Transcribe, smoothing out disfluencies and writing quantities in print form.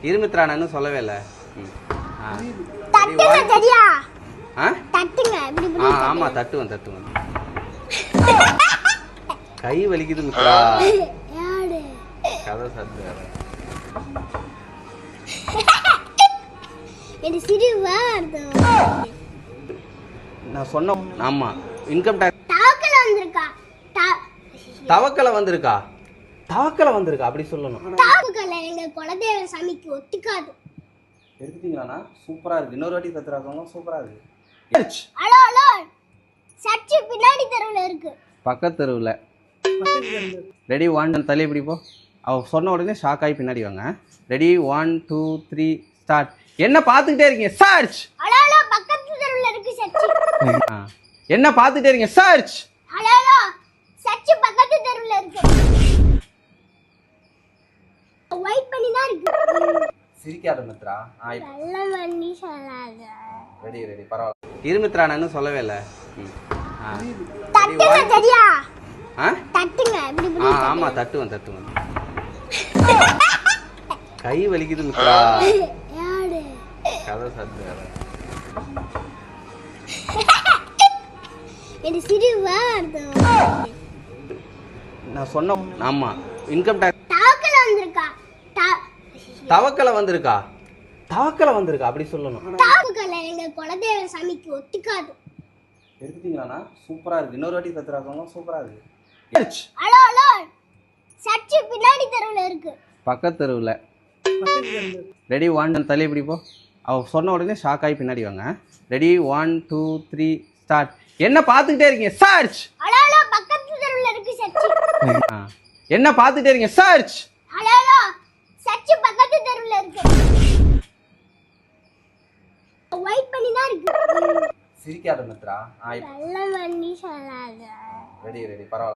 இருமித்ரா நான் இன்னும் சொல்லவே இல்லை. ஆமா தட்டுவேன். கை வலிக்குது மித்ரா. கதை சத்து நான் சொன்ன. ஆமா இன்கம் டேக்ஸ் தவக்கலை வந்திருக்கா அப்படி சொல்லணும். சாமிக்கு ஒத்துக்காது. எடுத்துட்டீங்களா? சூப்பரா இருக்கு. இன்னொரு வாட்டி கத்துறாங்க. சூப்பரா இருக்கு. சர்ச் பின்னாடி தெருவுல இருக்கு. பக்கத்து தெருவுல. ரெடி 1 தள்ளி இப்படி போ. அவ சொன்ன உடனே ஷாக் ஆகி பின்னாடி வாங்க. Ready 1 2 3 start. என்ன பார்த்துக்கிட்டே இருக்கீங்க? சர்ச். பக்கத்து தெருவுல இருக்கு சர்ச். என்ன பார்த்துக்கிட்டே இருக்கீங்க? சர்ச். சர்ச் பக்கத்து தெருவுல இருக்கு. வெயிட் பண்ணி தான் இருக்கு. சிரிக்காத மித்ரா. நல்ல மண்ணி சொல்லாத. ரெடி பரவாயில்லை. இருமித்ரா நான் இன்னும் சொல்லவே இல்லை. தட்டுங்க சரியா? தட்டுங்க. ஆமா தட்டுவேன். கை வலிக்குது மித்ரா. கதை சத்து நான் சொன்ன. ஆமா இன்கம் டேக்ஸ் தவக்கலை வந்திருக்கா அப்படி சொல்லணும். சாமிக்கு ஒத்துக்காது. எடுத்துட்டீங்களா? சூப்பரா இருக்கு. இன்னொரு வாட்டி கத்துறாங்க. சூப்பரா இருக்கு. சர்ச் பின்னாடி தெருவுல இருக்கு. பக்கத்து தெருவுல. ரெடி 1 தள்ளி இப்படி போ. அவ சொன்ன உடனே ஷாக் ஆகி பின்னாடி வாங்க. Ready 1 2 3 start. என்ன பார்த்துக்கிட்டே இருக்கீங்க? சர்ச். பக்கத்து தெருவுல இருக்கு சர்ச். என்ன பார்த்துக்கிட்டே இருக்கீங்க? சர்ச். சர்ச் பக்கத்து தெருவுல இருக்கு. வெயிட் பண்ணி தான் இருக்கு. சிரிக்காத மித்ரா. நல்ல மண்ணி சொல்லாத. ரெடி பரவாயில்லை.